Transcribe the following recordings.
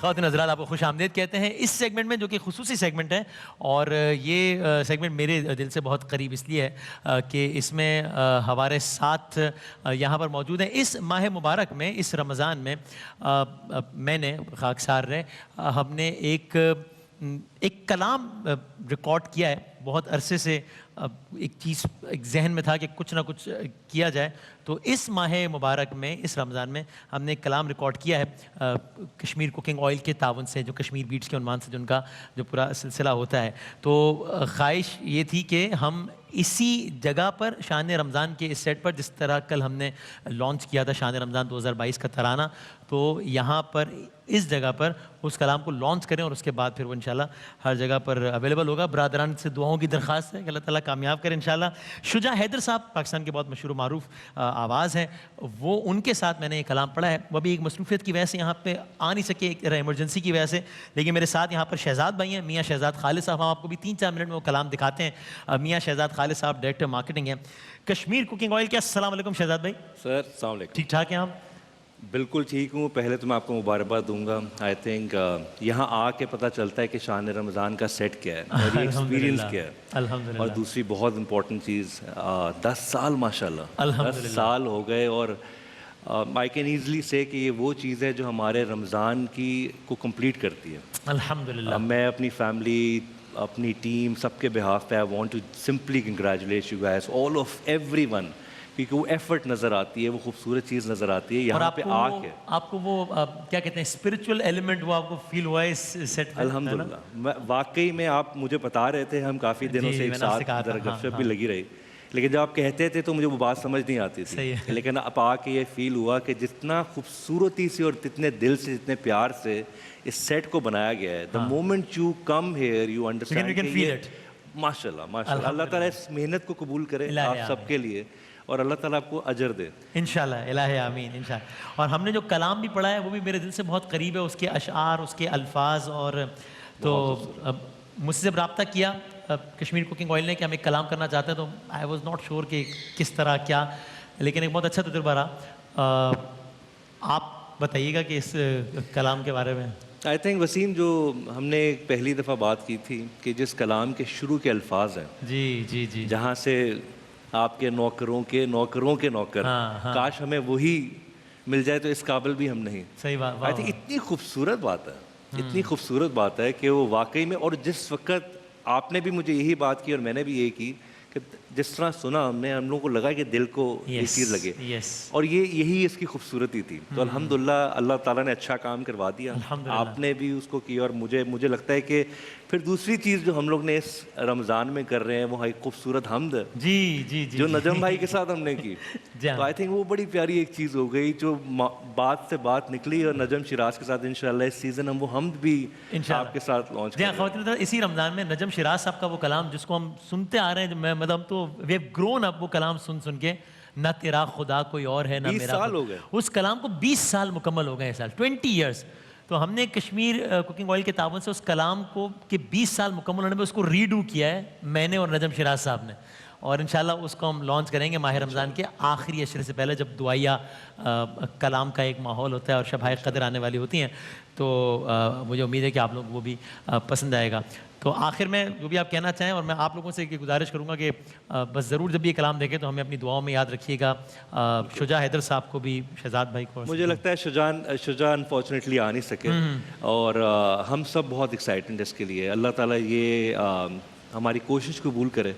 خواتین حضرات آپ کو خوش آمدید کہتے ہیں اس سیگمنٹ میں، جو کہ خصوصی سیگمنٹ ہے، اور یہ سیگمنٹ میرے دل سے بہت قریب اس لیے ہے کہ اس میں ہمارے ساتھ یہاں پر موجود ہیں اس ماہ مبارک میں، اس رمضان میں میں نے خاکسار رہے ہم نے ایک کلام ریکارڈ کیا ہے بہت عرصے سے، ایک چیز ایک ذہن میں تھا کہ کچھ نہ کچھ کیا جائے، تو اس ماہ مبارک میں اس رمضان میں ہم نے ایک کلام ریکارڈ کیا ہے کشمیر کوکنگ آئل کے تعاون سے، جو کشمیر بیٹس کے عنوان سے جن کا جو پورا سلسلہ ہوتا ہے. تو خواہش یہ تھی کہ ہم اسی جگہ پر شان رمضان کے اس سیٹ پر، جس طرح کل ہم نے لانچ کیا تھا شان رمضان 2022 کا ترانہ، تو یہاں پر اس جگہ پر اس کلام کو لانچ کریں اور اس کے بعد پھر وہ انشاءاللہ ہر جگہ پر اویلیبل ہوگا. برادران سے دعاؤں کی درخواست ہے کہ اللہ تعالیٰ کامیاب کرے انشاءاللہ. شجاع حیدر صاحب پاکستان کے بہت مشہور و معروف آواز ہیں، وہ ان کے ساتھ میں نے یہ کلام پڑھا ہے. وہ بھی ایک مصروفیت کی وجہ سے یہاں پہ آ نہیں سکے، ایک ایمرجنسی کی وجہ سے، لیکن میرے ساتھ یہاں پر شہزاد بھائی ہیں، میاں شہزاد خالد صاحب. ہم آپ کو بھی 3-4 منٹ میں وہ کلام دکھاتے ہیں. میاں شہزاد خالد صاحب ڈائریکٹر مارکیٹنگ ہیں کشمیر کوکنگ آئل کے. السلام علیکم شہزاد بھائی. سر السلام علیکم. ٹھیک ٹھاک ہیں آپ؟ بالکل ٹھیک ہوں. پہلے تو میں آپ کو مبارکباد دوں گا. آئی تھنک یہاں آ کے پتہ چلتا ہے کہ شان رمضان کا سیٹ کیا ہے اور یہ ایکسپیرینس کیا ہے. الحمدللہ. اور دوسری بہت امپورٹنٹ چیز 10 سال ماشاء اللہ 10 سال ہو گئے، اور آئی کین ایزلی سے کہ یہ وہ چیز ہے جو ہمارے رمضان کی کو کمپلیٹ کرتی ہے. الحمدللہ. میں اپنی فیملی، اپنی ٹیم، سب کے بہاف پہ I want to simply congratulate you guys all of every one, کیونکہ وہ ایفرٹ نظر آتی ہے، وہ خوبصورت چیز نظر آتی ہے یہاں پہ آ کے. آپ کو وہ کیا کہتے ہیں اسپرچول ایلیمنٹ وہ آپ کو فیل ہوا ہے اس سیٹ پہ؟ الحمدللہ. واقعی میں آپ مجھے بتا رہے تھے، ہم کافی دنوں سے ایک ساتھ گپ شپ بھی لگی رہی، لیکن جب آپ کہتے تھے تو مجھے وہ بات سمجھ نہیں آتی تھی. لیکن اب آ کے یہ فیل ہوا کہ جتنا خوبصورتی سے اور جتنے دل سے، جتنے پیار سے اس سیٹ کو بنایا گیا ہے، the moment you come here you understand. ماشاء اللہ ماشاء اللہ. اللہ تعالیٰ اس محنت کو قبول کرے آپ سب کے لیے، اور اللہ تعالیٰ آپ کو اجر دے انشاءاللہ. الہ آمین انشاءاللہ. اور ہم نے جو کلام بھی پڑھا ہے وہ بھی میرے دل سے بہت قریب ہے، اس کے اشعار، اس کے الفاظ. اور تو مجھ سے جب رابطہ کیا کشمیر کوکنگ آئل نے کہ ہم ایک کلام کرنا چاہتے ہیں، تو آئی واز ناٹ شیور کہ کس طرح کیا، لیکن ایک بہت اچھا تجربہ رہا. آپ بتائیے گا کہ اس کلام کے بارے میں. آئی تھنک وسیم، جو ہم نے پہلی دفعہ بات کی تھی کہ جس کلام کے شروع کے الفاظ ہیں، جی جی جی، جہاں سے آپ کے نوکروں کے نوکروں کے نوکر، کاش ہمیں وہی مل جائے تو اس قابل بھی ہم نہیں. صحیح بات. آئی تھنک اتنی خوبصورت بات ہے، اتنی خوبصورت بات ہے کہ وہ واقعی میں. اور جس وقت آپ نے بھی مجھے یہی بات کی اور میں نے بھی یہی کی کہ جس طرح سنا ہم نے، ہم لوگوں کو لگا کہ دل کو یہ چیز لگے، اور یہی اس کی خوبصورتی تھی. تو الحمدللہ اللہ تعالیٰ نے اچھا کام کروا دیا، آپ نے بھی اس کو کیا. اور مجھے لگتا ہے کہ پھر دوسری چیز جو ہم لوگ نے اس رمضان میں کر رہے ہیں وہ ایک خوبصورت حمد جی جی جو نجم بھائی کے ساتھ ہم نے کی. تو آئی تھنک وہ بڑی پیاری ایک چیز ہو گئی جو بات سے بات نکلی، اور نجم شیراز کے ساتھ انشاءاللہ اس سیزن ہم وہ حمد بھی آپ کے ساتھ لانچ کریں گے. اسی رمضان میں نجم شیراز صاحب کا وہ کلام جس کو ہم سنتے آ رہے ہیں، مطلب تو وی ہیو گرون اپ وہ کلام سن کے، نہ تیرا خدا کوئی اور ہے نہ میرا. 20 سال ہو گئے اس کلام کو، 20 سال مکمل ہو گئے اس سال، 20 ایئرس. تو ہم نے کشمیر کوکنگ آئل کے تعاون سے اس کلام کو کہ 20 سال مکمل ہونے میں اس کو ریڈو کیا ہے میں نے اور نجم شیراز صاحب نے. اور انشاءاللہ اس کو ہم لانچ کریں گے ماہ رمضان کے آخری عشرے سے پہلے، جب دعائیہ کلام کا ایک ماحول ہوتا ہے اور شبائے قدر آنے والی ہوتی ہیں. تو مجھے امید ہے کہ آپ لوگ وہ بھی پسند آئے گا. تو آخر میں جو بھی آپ کہنا چاہیں، اور میں آپ لوگوں سے یہ گزارش کروں گا کہ بس ضرور جب یہ کلام دیکھیں تو ہمیں اپنی دعاؤں میں یاد رکھیے گا. شجاع حیدر صاحب کو بھی، شہزاد بھائی کو. مجھے لگتا ہے شجاع انفارچونیٹلی آ نہیں سکے، اور ہم سب بہت ایکسائٹنڈ اس کے لیے. اللہ تعالیٰ یہ ہماری کوشش قبول کرے.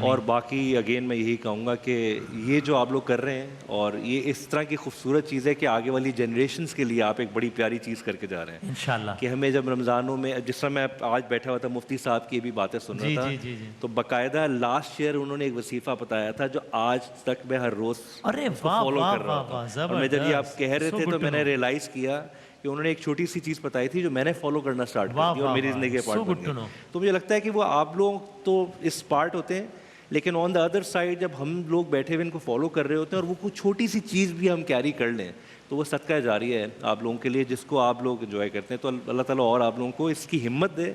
اور باقی اگین میں یہی کہوں گا کہ یہ جو آپ لوگ کر رہے ہیں، اور یہ اس طرح کی خوبصورت چیز ہے کہ آگے والی جنریشنز کے لیے آپ ایک بڑی پیاری چیز کر کے جا رہے ہیں انشاءاللہ. کہ ہمیں جب رمضانوں میں، جس طرح میں آج بیٹھا ہوا تھا مفتی صاحب کی بھی باتیں سن رہا تھا، تو باقاعدہ لاسٹ ایئر انہوں نے ایک وظیفہ بتایا تھا جو آج تک میں ہر روز فالو کر رہا تھا. اور میں جب یہ آپ کہہ رہے تھے تو میں نے ریئلائز کیا کہ انہوں نے ایک چھوٹی سی چیز بتائی تھی جو میں نے فالو کرنا سٹارٹ کر دیا اور میری زندگی کا پارٹ بن گیا. تو مجھے لگتا ہے کہ وہ آپ لوگ تو اس پارٹ ہوتے ہیں، لیکن آن دا ادر سائڈ جب ہم لوگ بیٹھے ہوئے ان کو فالو کر رہے ہوتے ہیں اور وہ کوئی چھوٹی سی چیز بھی ہم کیری کر لیں تو وہ صدقہ جاریہ ہے آپ لوگوں کے لیے، جس کو آپ لوگ انجوائے کرتے ہیں. تو اللہ تعالیٰ اور آپ لوگوں کو اس کی ہمت دے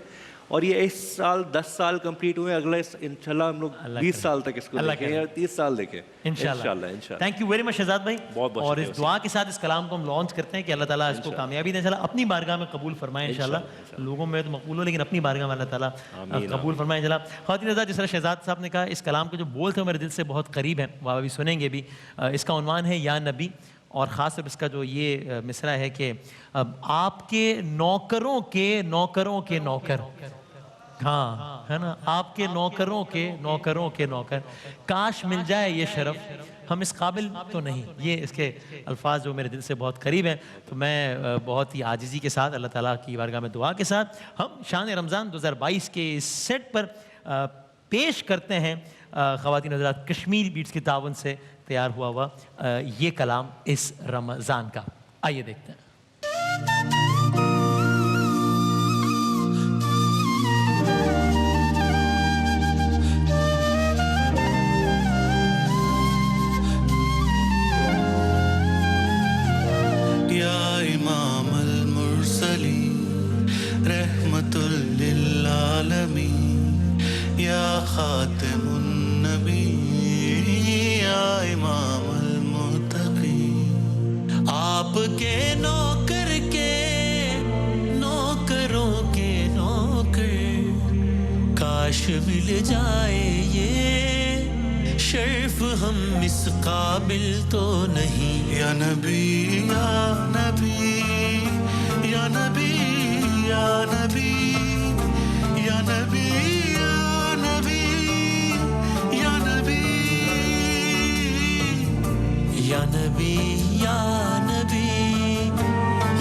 اور یہ اس سال 10 سال کمپلیٹ ہوئے, اگلا انشاءاللہ ہم لوگ 20 سال تک اس کو دیکھیں یا 30 سال دیکھیں انشاءاللہ. Thank you very much Shahzad بھائی. اور اس دعا کے ساتھ اس کلام کو ہم لانچ کرتے ہیں کہ اللہ تعالیٰ اس کو کامیابی دے انشاءاللہ, اپنی بارگاہ میں قبول فرمائے انشاءاللہ. لوگوں میں تو مقبول ہو لیکن اپنی بارگاہ میں اللہ تعالیٰ قبول فرمائے انشاءاللہ. خواتین حضرات, جس طرح شہزاد صاحب نے کہا, اس کلام کے جو بول تھے وہ میرے دل سے بہت قریب ہیں, وہ ابھی سنیں گے بھی. اس کا عنوان ہے یا نبی, اور خاص طور اس کا جو یہ مصرع ہے کہ آپ کے نوکروں کے نوکروں کے نوکر, ہاں ہے نا, آپ کے نوکروں کے نوکروں کے نوکر, کاش مل جائے یہ شرف, ہم اس قابل تو نہیں. یہ اس کے الفاظ جو میرے دل سے بہت قریب ہیں. تو میں بہت ہی عاجزی کے ساتھ اللہ تعالیٰ کی بارگاہ میں دعا کے ساتھ ہم شان رمضان 2022 کے اس سیٹ پر پیش کرتے ہیں خواتین حضرات کشمیر بیٹس کے تعاون سے تیار ہوا یہ کلام اس رمضان کا. آئیے دیکھتے ہیں. خاتم النبی یا امام المتقی, آپ کے نوکر کے نوکروں کے نوکر, کاش مل جائے یہ شرف, ہم اس قابل تو نہیں. یا نبی یا نبی یا نبی یا نبی یا نبی یا نبی یا نبی یا نبی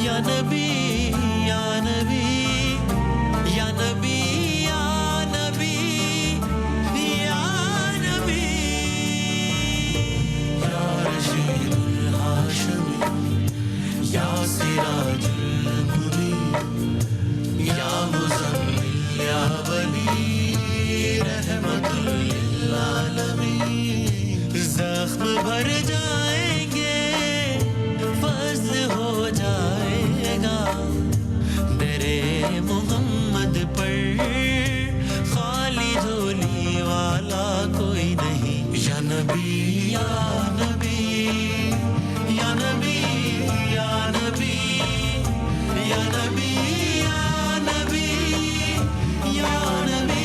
یا نبی یا نبی یا نبی یا نبی یا رشید الہاشمی یا سراج المنیر یا مزمل یا ولی رحمت للعالمین. زخم بھر جائیں گے فضل ہو جائے گا درے محمد پر, خالی جھولی والا کوئی نہیں. یا نبی یا نبی یا نبی یا نبی یا نبی یا نبی یا نبی.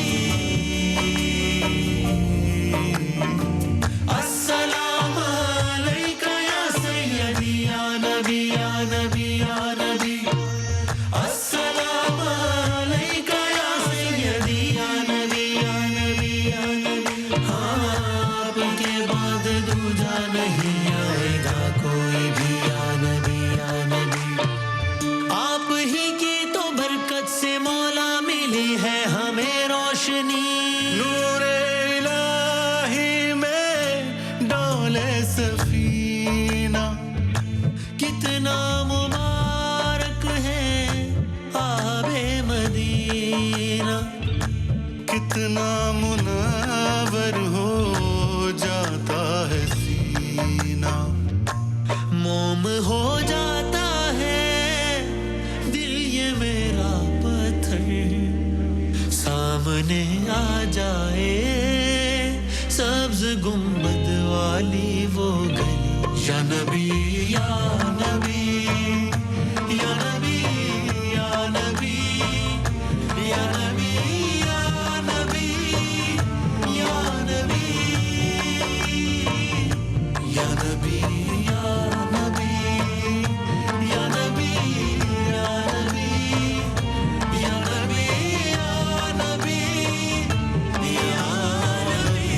آ جائے سبز گنبد والی وہ گلی. یا نبی یا نبی یا نبی یا نبی یا نبی یا نبی یا نبی یا نبی یا نبی یا نبی یا نبی یا نبی یا نبی.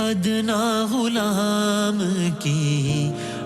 ادنا غلام کی